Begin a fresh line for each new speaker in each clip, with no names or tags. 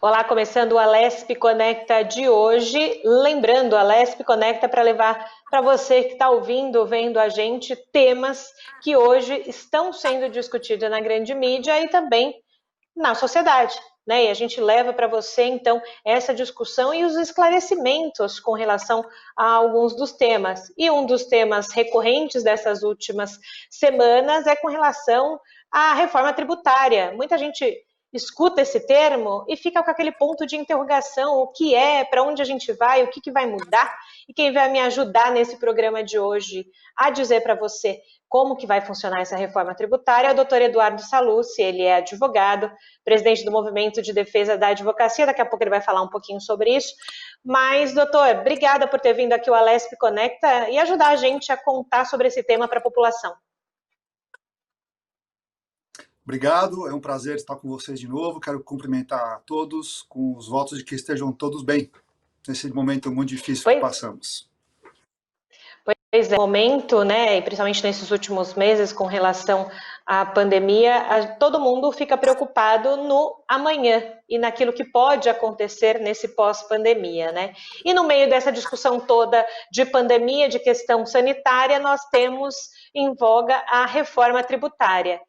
Olá, começando o Alesp Conecta de hoje. Lembrando, a Alesp Conecta para levar para você que está ouvindo, vendo a gente, temas que hoje estão sendo discutidos na grande mídia e também na sociedade, né? E a gente leva para você, então, essa discussão e os esclarecimentos com relação a alguns dos temas. E um dos temas recorrentes dessas últimas semanas é com relação à reforma tributária. Muita gente escuta esse termo e fica com aquele ponto de interrogação, o que é, para onde a gente vai, o que vai mudar, e quem vai me ajudar nesse programa de hoje a dizer para você como que vai funcionar essa reforma tributária é o doutor Eduardo Sallucci. Ele é advogado, presidente do Movimento de Defesa da Advocacia, daqui a pouco ele vai falar um pouquinho sobre isso, mas, doutor, obrigada por ter vindo aqui ao Alesp Conecta e ajudar a gente a contar sobre esse tema para a população.
Obrigado, é um prazer estar com vocês de novo. Quero cumprimentar a todos com os votos de que estejam todos bem nesse momento muito difícil que passamos.
Pois é, o momento, né, e principalmente nesses últimos meses com relação à pandemia, todo mundo fica preocupado no amanhã e naquilo que pode acontecer nesse pós-pandemia, né? E no meio dessa discussão toda de pandemia, de questão sanitária, nós temos em voga a reforma tributária,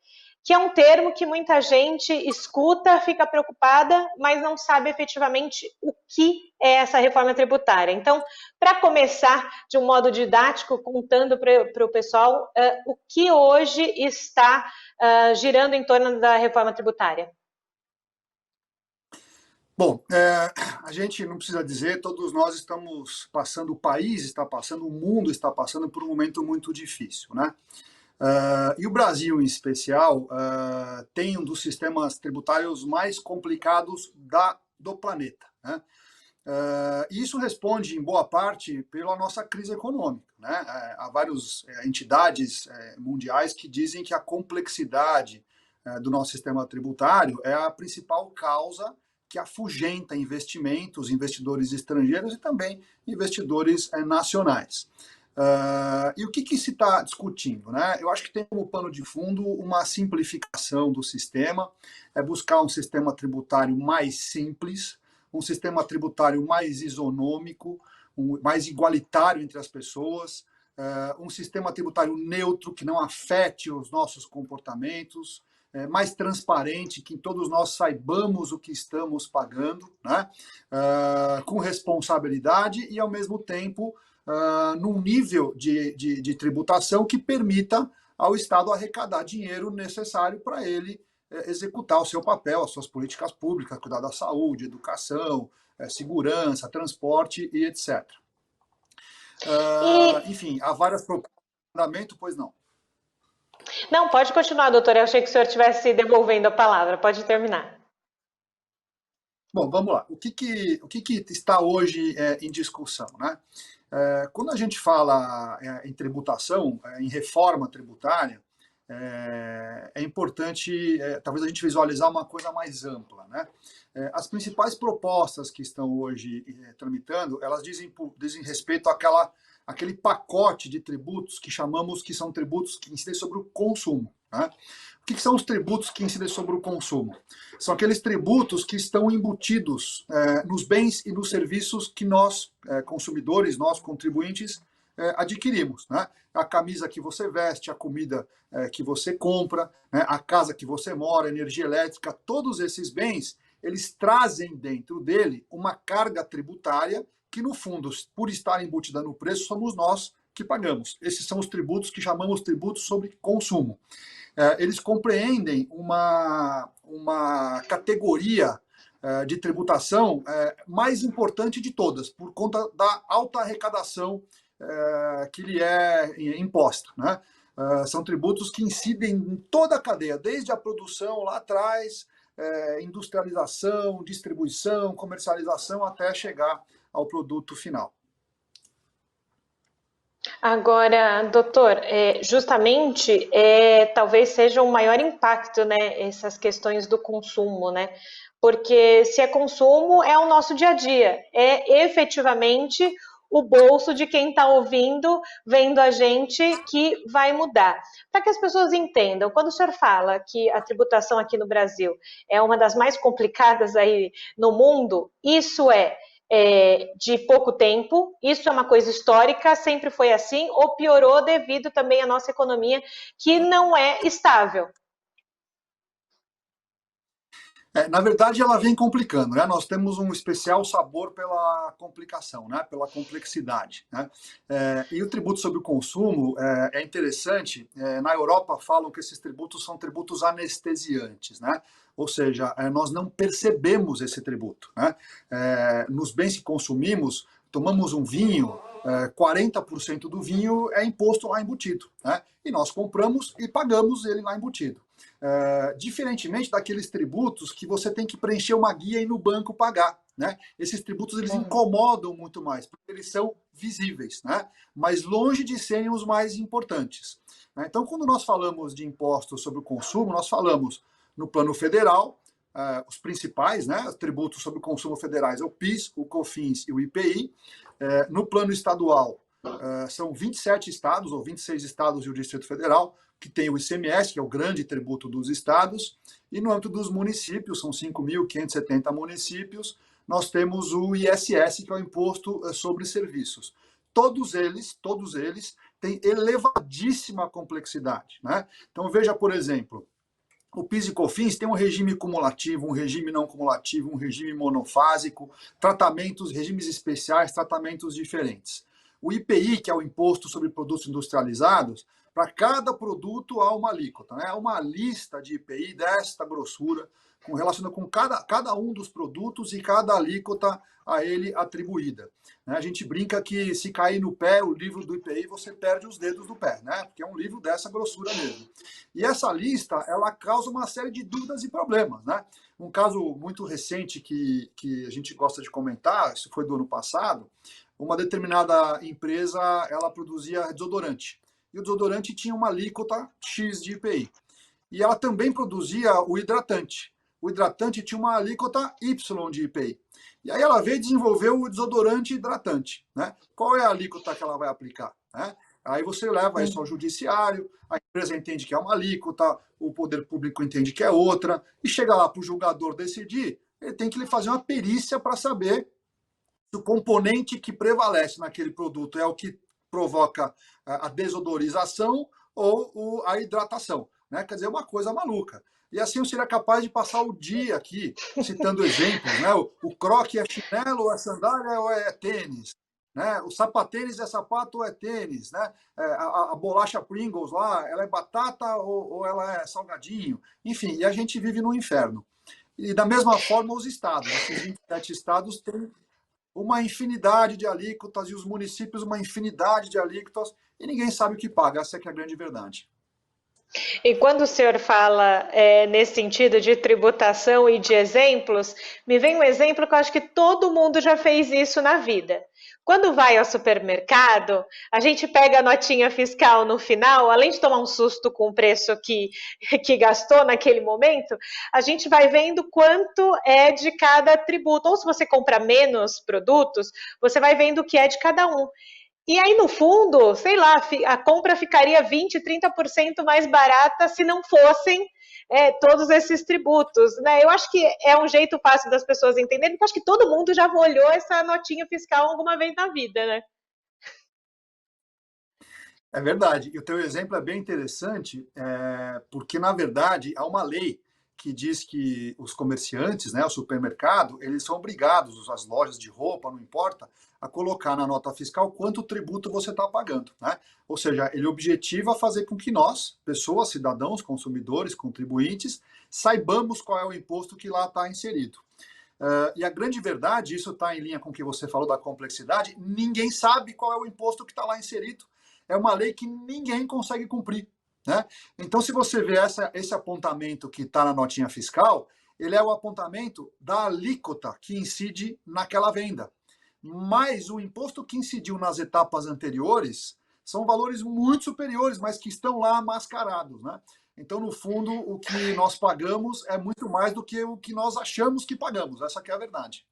que é um termo que muita gente escuta, fica preocupada, mas não sabe efetivamente o que é essa reforma tributária. Então, para começar de um modo didático, contando para o pessoal o que hoje está girando em torno da reforma tributária.
Bom, a gente não precisa dizer, todos nós estamos passando, o país está passando, o mundo está passando por um momento muito difícil, né? E o Brasil, em especial, tem um dos sistemas tributários mais complicados do planeta, né? E isso responde, em boa parte, pela nossa crise econômica, né? Há várias entidades mundiais que dizem que a complexidade do nosso sistema tributário é a principal causa que afugenta investimentos, investidores estrangeiros e também investidores nacionais. E o que se está discutindo, né? Eu acho que tem como pano de fundo uma simplificação do sistema, buscar um sistema tributário mais simples, um sistema tributário mais isonômico, mais igualitário entre as pessoas, um sistema tributário neutro que não afete os nossos comportamentos, mais transparente, que todos nós saibamos o que estamos pagando, né? Com responsabilidade e, ao mesmo tempo, num nível de tributação que permita ao Estado arrecadar dinheiro necessário para ele executar o seu papel, as suas políticas públicas, cuidar da saúde, educação, segurança, transporte e etc. Enfim, há várias propostas de andamento, pois não.
Não, pode continuar, doutor. Eu achei que o senhor estivesse devolvendo a palavra. Pode terminar.
Bom, vamos lá. O que está hoje em discussão, né? Quando a gente fala em tributação, em reforma tributária, é importante, talvez, a gente visualizar uma coisa mais ampla, né? As principais propostas que estão hoje tramitando, elas dizem respeito àquele pacote de tributos que chamamos que são tributos que incidem sobre o consumo, né? O que são os tributos que incidem sobre o consumo? São aqueles tributos que estão embutidos nos bens e nos serviços que nós, consumidores, nós, contribuintes, adquirimos, né? A camisa que você veste, a comida que você compra, né? A casa que você mora, a energia elétrica, todos esses bens, eles trazem dentro dele uma carga tributária que, no fundo, por estar embutida no preço, somos nós que pagamos. Esses são os tributos que chamamos tributos sobre consumo. Eles compreendem uma categoria de tributação mais importante de todas, por conta da alta arrecadação que lhe é imposta, né? São tributos que incidem em toda a cadeia, desde a produção lá atrás, industrialização, distribuição, comercialização, até chegar ao produto final.
Agora, doutor, justamente talvez seja o maior impacto, né, essas questões do consumo, né? Porque se é consumo, é o nosso dia a dia, é efetivamente o bolso de quem está ouvindo, vendo a gente, que vai mudar. Para que as pessoas entendam, quando o senhor fala que a tributação aqui no Brasil é uma das mais complicadas aí no mundo, isso de pouco tempo, isso é uma coisa histórica, sempre foi assim, ou piorou devido também à nossa economia, que não é estável?
Na verdade, ela vem complicando, né? Nós temos um especial sabor pela complicação, né? Pela complexidade, né? E o tributo sobre o consumo é interessante. Na Europa falam que esses tributos são tributos anestesiantes, né? Ou seja, nós não percebemos esse tributo, né? Nos bens que consumimos, tomamos um vinho, 40% do vinho é imposto lá embutido, né? E nós compramos e pagamos ele lá embutido. Diferentemente daqueles tributos que você tem que preencher uma guia e ir no banco pagar, né? Esses tributos eles incomodam muito mais, porque eles são visíveis, né? Mas longe de serem os mais importantes, né? Então, quando nós falamos de impostos sobre o consumo, nós falamos no plano federal, os principais, né? Os tributos sobre o consumo federais é o PIS, o COFINS e o IPI. No plano estadual, são 27 estados, ou 26 estados e o Distrito Federal, que tem o ICMS, que é o grande tributo dos estados, e no âmbito dos municípios, são 5.570 municípios, nós temos o ISS, que é o Imposto sobre Serviços. Todos eles têm elevadíssima complexidade, né? Então, veja, por exemplo, o PIS e COFINS tem um regime cumulativo, um regime não cumulativo, um regime monofásico, tratamentos, regimes especiais, tratamentos diferentes. O IPI, que é o Imposto sobre Produtos Industrializados, para cada produto há uma alíquota, né? Há uma lista de IPI desta grossura, relacionada com cada um dos produtos e cada alíquota a ele atribuída. A gente brinca que se cair no pé o livro do IPI, você perde os dedos do pé, né? Porque é um livro dessa grossura mesmo. E essa lista, ela causa uma série de dúvidas e problemas, né? Um caso muito recente que a gente gosta de comentar, isso foi do ano passado, uma determinada empresa, ela produzia desodorante. E o desodorante tinha uma alíquota X de IPI. E ela também produzia o hidratante. O hidratante tinha uma alíquota Y de IPI. E aí ela veio e desenvolveu o desodorante hidratante, né? Qual é a alíquota que ela vai aplicar, né? Aí você leva isso ao judiciário, a empresa entende que é uma alíquota, o poder público entende que é outra, e chega lá para o julgador decidir, ele tem que fazer uma perícia para saber se o componente que prevalece naquele produto é o que provoca a desodorização ou a hidratação, né? Quer dizer, é uma coisa maluca. E assim eu seria capaz de passar o dia aqui citando exemplos, né? O croque é chinelo, ou é sandália, ou é tênis, né? O sapatênis é sapato ou é tênis, né? A bolacha Pringles lá, ela é batata ou ela é salgadinho, enfim, e a gente vive no inferno. E da mesma forma os estados, esses 27 estados têm uma infinidade de alíquotas e os municípios uma infinidade de alíquotas e ninguém sabe o que paga, essa é que é a grande verdade.
E quando o senhor fala nesse sentido de tributação e de exemplos, me vem um exemplo que eu acho que todo mundo já fez isso na vida. Quando vai ao supermercado, a gente pega a notinha fiscal no final, além de tomar um susto com o preço que gastou naquele momento, a gente vai vendo quanto é de cada tributo. Ou se você compra menos produtos, você vai vendo o que é de cada um. E aí, no fundo, sei lá, a compra ficaria 20%, 30% mais barata se não fossem todos esses tributos, né? Eu acho que é um jeito fácil das pessoas entenderem, porque acho que todo mundo já olhou essa notinha fiscal alguma vez na vida, né?
É verdade. E o teu exemplo é bem interessante, porque, na verdade, há uma lei que diz que os comerciantes, né, o supermercado, eles são obrigados, as lojas de roupa, não importa, a colocar na nota fiscal quanto tributo você está pagando, né? Ou seja, ele objetiva fazer com que nós, pessoas, cidadãos, consumidores, contribuintes, saibamos qual é o imposto que lá está inserido. E a grande verdade, isso está em linha com o que você falou da complexidade, ninguém sabe qual é o imposto que está lá inserido. É uma lei que ninguém consegue cumprir, né? Então, se você vê esse apontamento que está na notinha fiscal, ele é o apontamento da alíquota que incide naquela venda. Mas o imposto que incidiu nas etapas anteriores são valores muito superiores, mas que estão lá mascarados, né? Então, no fundo, o que nós pagamos é muito mais do que o que nós achamos que pagamos. Essa que é a verdade.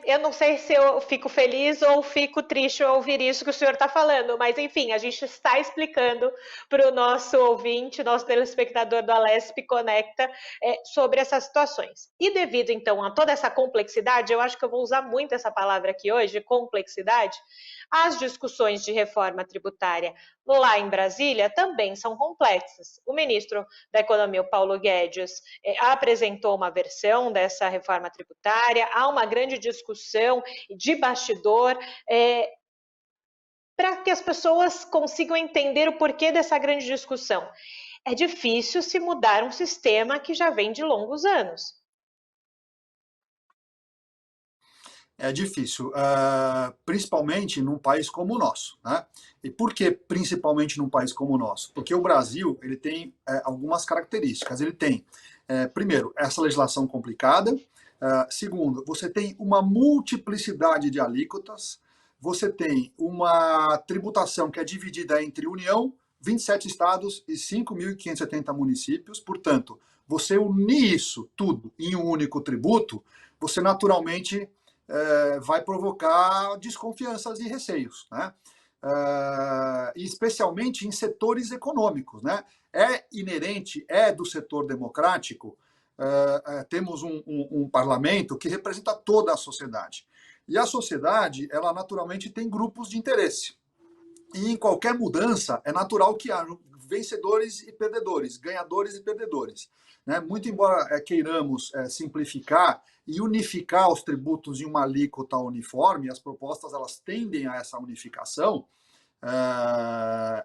Eu não sei se eu fico feliz ou fico triste ao ouvir isso que o senhor está falando, mas enfim, a gente está explicando para o nosso ouvinte, nosso telespectador do Alesp Conecta, sobre essas situações. E devido então a toda essa complexidade, eu acho que eu vou usar muito essa palavra aqui hoje, complexidade, as discussões de reforma tributária lá em Brasília também são complexas. O ministro da Economia, o Paulo Guedes, apresentou uma versão dessa reforma tributária, há uma grande discussão de bastidor, para que as pessoas consigam entender o porquê dessa grande discussão. É difícil se mudar um sistema que já vem de longos anos.
É difícil, principalmente num país como o nosso, né? E por que principalmente num país como o nosso? Porque o Brasil ele tem algumas características. Ele tem, primeiro, essa legislação complicada. Segundo, você tem uma multiplicidade de alíquotas. Você tem uma tributação que é dividida entre União, 27 estados e 5.570 municípios. Portanto, você unir isso tudo em um único tributo, você naturalmente vai provocar desconfianças e receios, né? Especialmente em setores econômicos, né? É inerente, é do setor democrático, temos um parlamento que representa toda a sociedade. E a sociedade, ela naturalmente tem grupos de interesse. E em qualquer mudança, é natural que haja vencedores e perdedores, ganhadores e perdedores. Né? Muito embora queiramos simplificar e unificar os tributos em uma alíquota uniforme, as propostas elas tendem a essa unificação,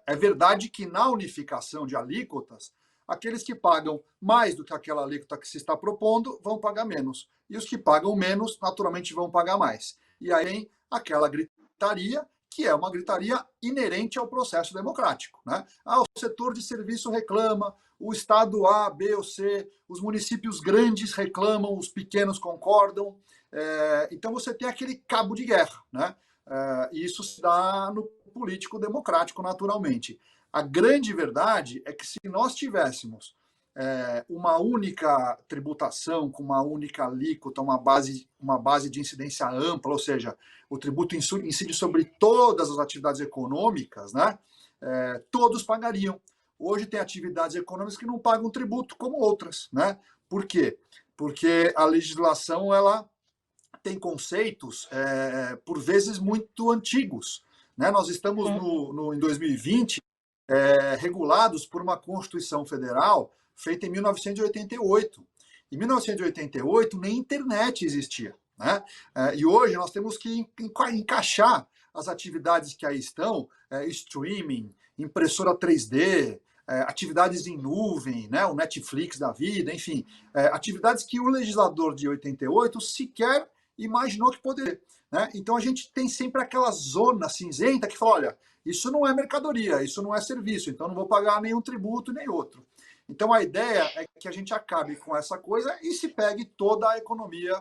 é verdade que na unificação de alíquotas, aqueles que pagam mais do que aquela alíquota que se está propondo vão pagar menos. E os que pagam menos, naturalmente, vão pagar mais. E aí vem aquela gritaria, que é uma gritaria inerente ao processo democrático. Né? O setor de serviço reclama, o Estado A, B ou C, os municípios grandes reclamam, os pequenos concordam. Então você tem aquele cabo de guerra. Né? E isso se dá no político democrático, naturalmente. A grande verdade é que se nós tivéssemos uma única tributação, com uma única alíquota, uma base de incidência ampla, ou seja, o tributo incide sobre todas as atividades econômicas, né? Todos pagariam. Hoje tem atividades econômicas que não pagam tributo como outras, né? Por quê? Porque a legislação ela tem conceitos, por vezes, muito antigos. Né? Nós estamos em 2020 regulados por uma Constituição Federal feita em 1988. Em 1988, nem internet existia. Né? E hoje nós temos que encaixar as atividades que aí estão, streaming, impressora 3D, atividades em nuvem, né? O Netflix da vida, enfim, atividades que o legislador de 88 sequer imaginou que poderia. Né? Então a gente tem sempre aquela zona cinzenta que fala, olha, isso não é mercadoria, isso não é serviço, então não vou pagar nenhum tributo nem outro. Então a ideia é que a gente acabe com essa coisa e se pegue toda a economia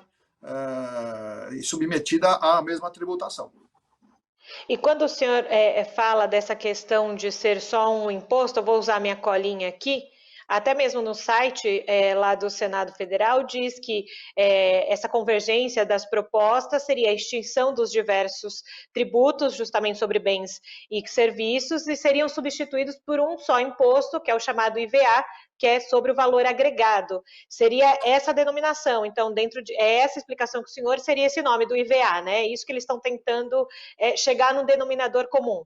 submetida à mesma tributação.
E quando o senhor fala dessa questão de ser só um imposto, eu vou usar minha colinha aqui, até mesmo no site lá do Senado Federal, diz que essa convergência das propostas seria a extinção dos diversos tributos, justamente sobre bens e serviços, e seriam substituídos por um só imposto, que é o chamado IVA, que é sobre o valor agregado. Seria essa denominação. Então, dentro de essa explicação que o senhor seria esse nome do IVA, né? Isso que eles estão tentando chegar num denominador comum.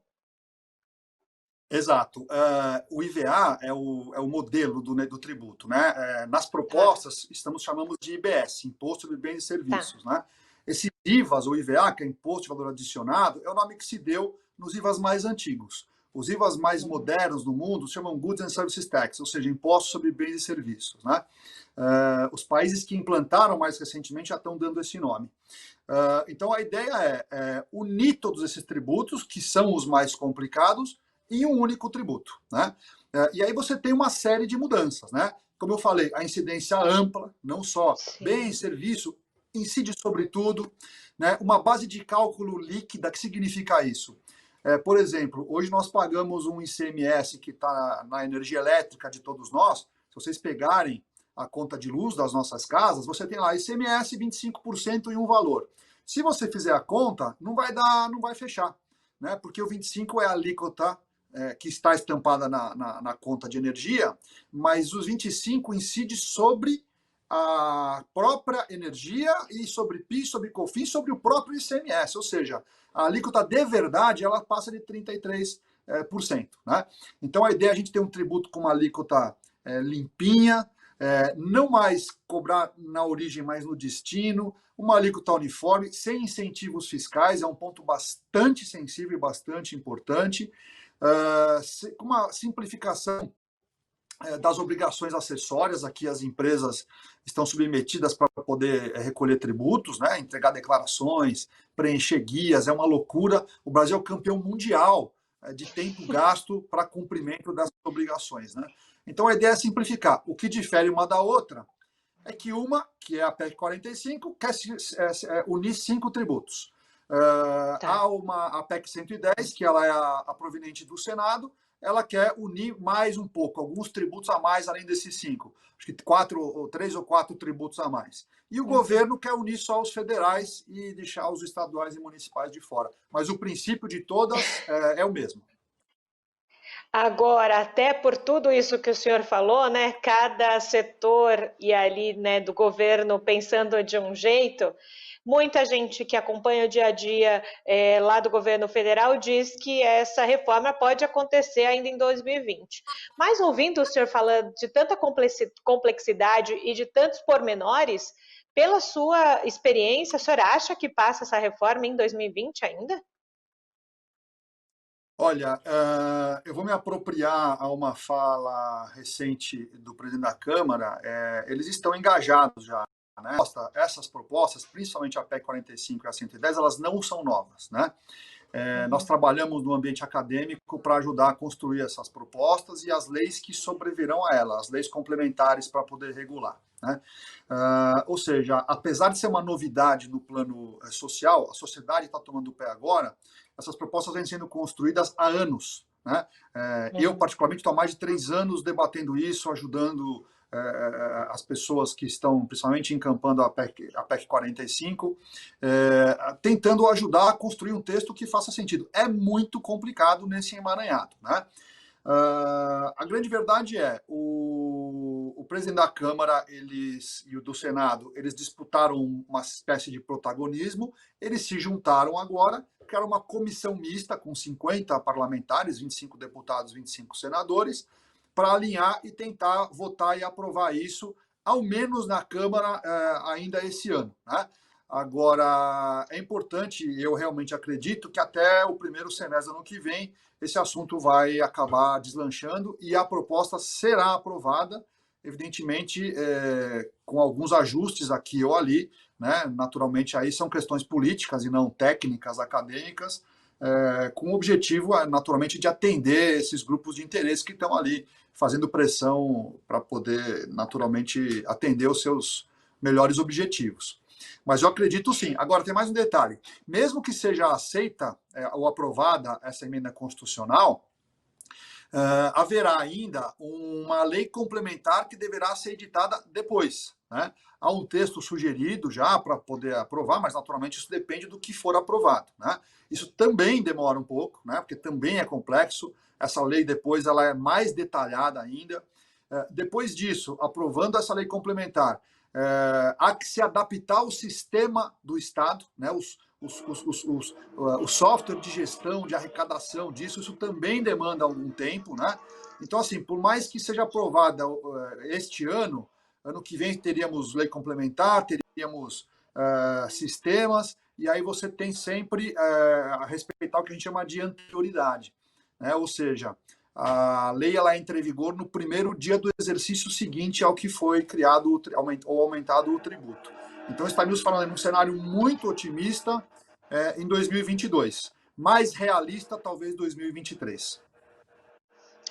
Exato. O IVA é o modelo do tributo. Né? Nas propostas, chamamos de IBS, Imposto sobre Bens e Serviços. Tá. Né? Esse IVAs, ou IVA, que é Imposto de Valor Adicionado, é o nome que se deu nos IVAs mais antigos. Os IVAs mais modernos do mundo se chamam Goods and Services Tax, ou seja, Impostos sobre Bens e Serviços. Né? Os países que implantaram mais recentemente já estão dando esse nome. Então, a ideia é unir todos esses tributos, que são os mais complicados, em um único tributo. Né? E aí você tem uma série de mudanças. Né? Como eu falei, a incidência ampla, não só bem, serviço, incide sobre tudo. Né? Uma base de cálculo líquida, que significa isso? Por exemplo, hoje nós pagamos um ICMS que está na energia elétrica de todos nós. Se vocês pegarem a conta de luz das nossas casas, você tem lá ICMS 25% em um valor. Se você fizer a conta, não vai fechar, né? Porque o 25 é a alíquota que está estampada na conta de energia, mas os 25 incide sobre a própria energia e sobre PIS, sobre COFINS, sobre o próprio ICMS, ou seja, a alíquota de verdade ela passa de 33%, né? Então a ideia é a gente ter um tributo com uma alíquota limpinha, não mais cobrar na origem, mas no destino, uma alíquota uniforme, sem incentivos fiscais, é um ponto bastante sensível e bastante importante, com uma simplificação das obrigações acessórias, aqui as empresas estão submetidas para poder recolher tributos, né? Entregar declarações, preencher guias, é uma loucura. O Brasil é o campeão mundial de tempo gasto para cumprimento dessas obrigações, né? Então a ideia é simplificar. O que difere uma da outra é que uma, que é a PEC 45, quer unir 5 tributos.
Tá.
A PEC 110, que ela é a proveniente do Senado, ela quer unir mais um pouco, alguns tributos a mais além desses 5. Acho que 3 ou 4 tributos a mais. E o governo quer unir só os federais e deixar os estaduais e municipais de fora. Mas o princípio de todas é o mesmo.
Agora, até por tudo isso que o senhor falou, né, cada setor e ali, né, do governo pensando de um jeito, muita gente que acompanha o dia a dia lá do governo federal diz que essa reforma pode acontecer ainda em 2020. Mas ouvindo o senhor falando de tanta complexidade e de tantos pormenores, pela sua experiência, o senhor acha que passa essa reforma em 2020 ainda?
Olha, eu vou me apropriar a uma fala recente do presidente da Câmara. Eles estão engajados já, né? Essas propostas, principalmente a PEC 45 e a 110, elas não são novas, né? Nós trabalhamos no ambiente acadêmico para ajudar a construir essas propostas e as leis que sobrevirão a elas, as leis complementares para poder regular, né? Ou seja, apesar de ser uma novidade no plano social, a sociedade está tomando o pé agora, essas propostas vêm sendo construídas há anos, né? Eu, particularmente, estou há mais de 3 anos debatendo isso, ajudando as pessoas que estão, principalmente, encampando a PEC 45, tentando ajudar a construir um texto que faça sentido. É muito complicado nesse emaranhado, né? A grande verdade é, o presidente da Câmara e o do Senado, eles disputaram uma espécie de protagonismo, eles se juntaram agora, criaram uma comissão mista com 50 parlamentares, 25 deputados, 25 senadores, para alinhar e tentar votar e aprovar isso, ao menos na Câmara, ainda esse ano, né? Agora, é importante, eu realmente acredito que até o primeiro semestre do ano que vem, esse assunto vai acabar deslanchando e a proposta será aprovada, evidentemente, com alguns ajustes aqui ou ali, né? Naturalmente, aí são questões políticas e não técnicas, acadêmicas, com o objetivo, naturalmente, de atender esses grupos de interesse que estão ali fazendo pressão para poder, naturalmente, atender os seus melhores objetivos. Mas eu acredito sim. Agora, tem mais um detalhe. Mesmo que seja aceita ou aprovada essa emenda constitucional, haverá ainda uma lei complementar que deverá ser editada depois, né? Há um texto sugerido já para poder aprovar, mas naturalmente isso depende do que for aprovado, né? Isso também demora um pouco, né? Porque também é complexo. Essa lei depois ela é mais detalhada ainda. Depois disso, aprovando essa lei complementar, há que se adaptar ao sistema do Estado, né? O software de gestão, de arrecadação disso, isso também demanda algum tempo, né? Então, assim, por mais que seja aprovada este ano, ano que vem teríamos lei complementar, teríamos sistemas, e aí você tem sempre a respeitar o que a gente chama de anterioridade, né? Ou seja, a lei ela entra em vigor no primeiro dia do exercício seguinte ao que foi criado ou aumentado o tributo. Então, estaríamos falando em um cenário muito otimista em 2022, mais realista talvez 2023.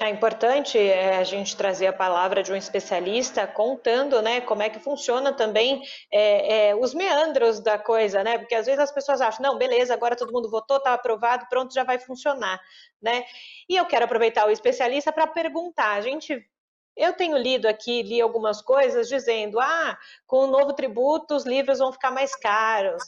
É importante a gente trazer a palavra de um especialista contando, né, como é que funciona também os meandros da coisa, né? Porque às vezes as pessoas acham, não, beleza, agora todo mundo votou, está aprovado, pronto, já vai funcionar, né? E eu quero aproveitar o especialista para perguntar, a gente Eu tenho lido aqui, li algumas coisas dizendo, com o novo tributo os livros vão ficar mais caros.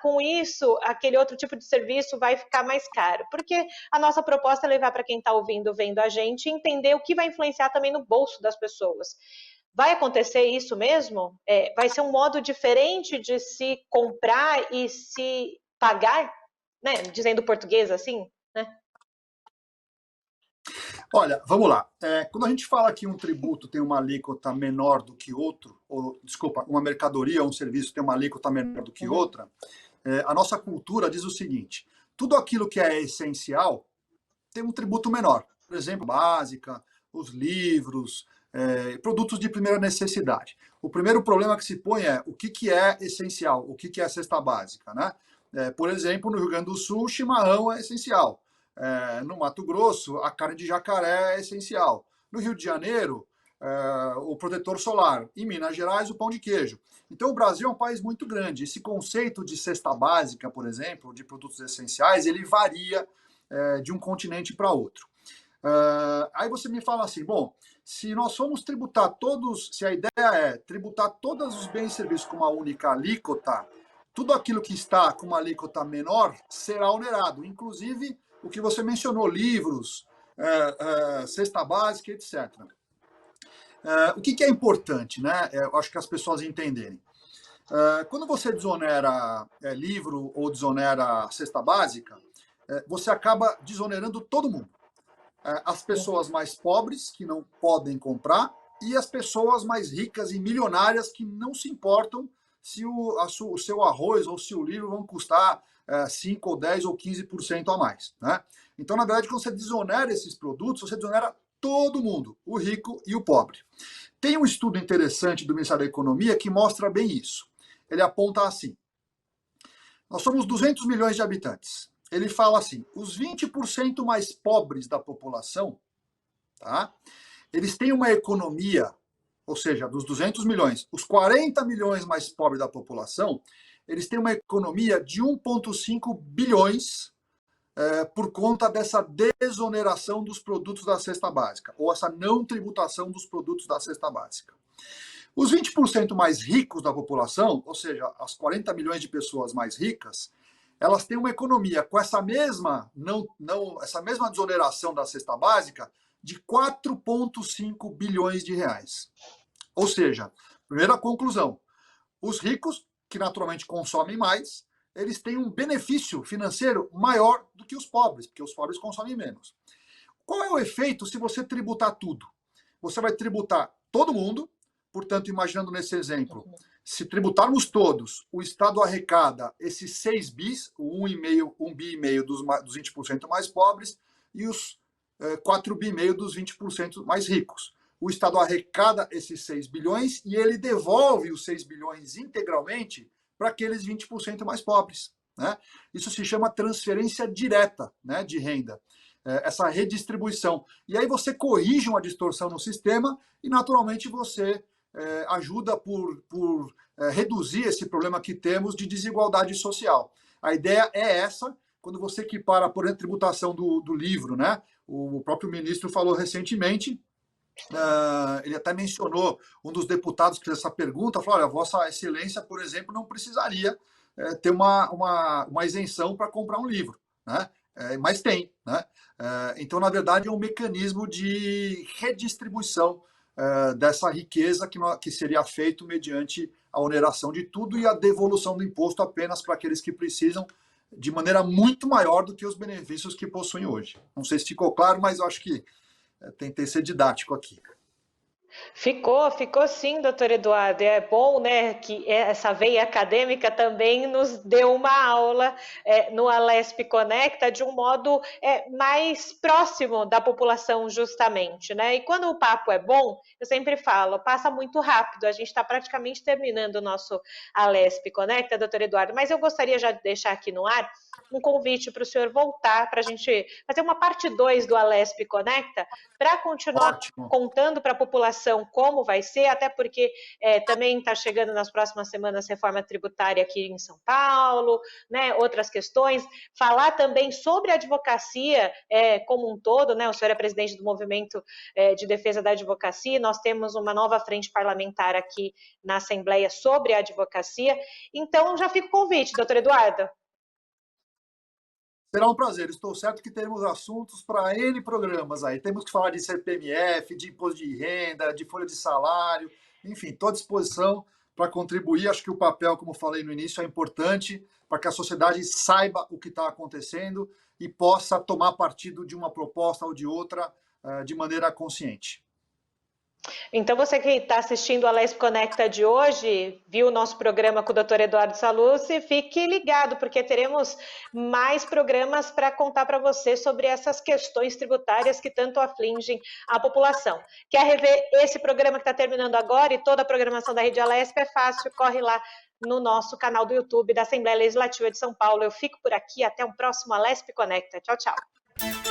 Com isso, aquele outro tipo de serviço vai ficar mais caro. Porque a nossa proposta é levar para quem está ouvindo, vendo a gente, entender o que vai influenciar também no bolso das pessoas. Vai acontecer isso mesmo? Vai ser um modo diferente de se comprar e se pagar? Né? Dizendo português assim, né?
Olha, vamos lá. Quando a gente fala que um tributo tem uma alíquota menor do que outro, ou, desculpa, uma mercadoria ou um serviço tem uma alíquota menor do que outra, a nossa cultura diz o seguinte: tudo aquilo que é essencial tem um tributo menor. Por exemplo, básica, os livros, produtos de primeira necessidade. O primeiro problema que se põe é o que é essencial, o que é a cesta básica, né? Por exemplo, no Rio Grande do Sul, chimarrão é essencial. No Mato Grosso, a carne de jacaré é essencial. No Rio de Janeiro, o protetor solar. Em Minas Gerais, o pão de queijo. Então, o Brasil é um país muito grande. Esse conceito de cesta básica, por exemplo, de produtos essenciais, ele varia de um continente para outro. Aí você me fala assim, bom, se nós formos tributar todos, se a ideia é tributar todos os bens e serviços com uma única alíquota, tudo aquilo que está com uma alíquota menor será onerado, inclusive o que você mencionou, livros, cesta básica, etc. O que é importante, né? Eu acho que as pessoas entenderem. Quando você desonera livro ou desonera cesta básica, você acaba desonerando todo mundo. As pessoas mais pobres, que não podem comprar, e as pessoas mais ricas e milionárias, que não se importam se o seu arroz ou se o livro vão custar 5 ou 10 ou 15% a mais. Né? Então, na verdade, quando você desonera esses produtos, você desonera todo mundo, o rico e o pobre. Tem um estudo interessante do Ministério da Economia que mostra bem isso. Ele aponta assim: nós somos 200 milhões de habitantes. Ele fala assim, os 20% mais pobres da população, tá? Eles têm uma economia, ou seja, dos 200 milhões, os 40 milhões mais pobres da população, eles têm uma economia de 1,5 bilhões por conta dessa desoneração dos produtos da cesta básica, ou essa não tributação dos produtos da cesta básica. Os 20% mais ricos da população, ou seja, as 40 milhões de pessoas mais ricas, elas têm uma economia com essa mesma desoneração da cesta básica de 4,5 bilhões de reais. Ou seja, primeira conclusão, os ricos, que naturalmente consomem mais, eles têm um benefício financeiro maior do que os pobres, porque os pobres consomem menos. Qual é o efeito se você tributar tudo? Você vai tributar todo mundo, portanto, imaginando nesse exemplo, se tributarmos todos, o Estado arrecada esses 6 bis, o 1 bi e meio dos 20% mais pobres e os 4 bi e meio dos 20% mais ricos. O Estado arrecada esses 6 bilhões e ele devolve os 6 bilhões integralmente para aqueles 20% mais pobres. Né? Isso se chama transferência direta, né, de renda. Essa redistribuição. E aí você corrige uma distorção no sistema e, naturalmente, você ajuda por reduzir esse problema que temos de desigualdade social. A ideia é essa, quando você equipara, por exemplo, a tributação do livro, né? O próprio ministro falou recentemente, ele até mencionou, um dos deputados que fez essa pergunta, falou, olha, Vossa Excelência, por exemplo, não precisaria ter uma isenção para comprar um livro, né? Mas tem, né? Então, na verdade, é um mecanismo de redistribuição dessa riqueza que seria feito mediante a oneração de tudo e a devolução do imposto apenas para aqueles que precisam, de maneira muito maior do que os benefícios que possuem hoje. Não sei se ficou claro, mas eu acho que tentei ser didático aqui.
Ficou sim, doutor Eduardo. É bom, né, que essa veia acadêmica também nos deu uma aula no Alesp Conecta de um modo mais próximo da população, justamente, né? E quando o papo é bom, eu sempre falo, passa muito rápido. A gente está praticamente terminando o nosso Alesp Conecta, doutor Eduardo, mas eu gostaria já de deixar aqui no ar um convite para o senhor voltar, para a gente fazer uma parte 2 do Alesp Conecta, para continuar contando para a população população como vai ser, até porque também está chegando nas próximas semanas reforma tributária aqui em São Paulo, né, outras questões, falar também sobre a advocacia como um todo, né, o senhor é presidente do Movimento de Defesa da Advocacia, nós temos uma nova frente parlamentar aqui na Assembleia sobre a advocacia, então já fica o convite, doutor Eduardo.
Será um prazer. Estou certo que teremos assuntos para N programas aí. Temos que falar de CPMF, de imposto de renda, de folha de salário, enfim, estou à disposição para contribuir. Acho que o papel, como falei no início, é importante para que a sociedade saiba o que está acontecendo e possa tomar partido de uma proposta ou de outra de maneira consciente.
Então, você que está assistindo a Lesp Conecta de hoje, viu o nosso programa com o Dr. Eduardo Sallusti, fique ligado, porque teremos mais programas para contar para você sobre essas questões tributárias que tanto afligem a população. Quer rever esse programa que está terminando agora e toda a programação da Rede Alesp? É fácil, corre lá no nosso canal do YouTube da Assembleia Legislativa de São Paulo. Eu fico por aqui, até um próximo Alesp Conecta. Tchau, tchau.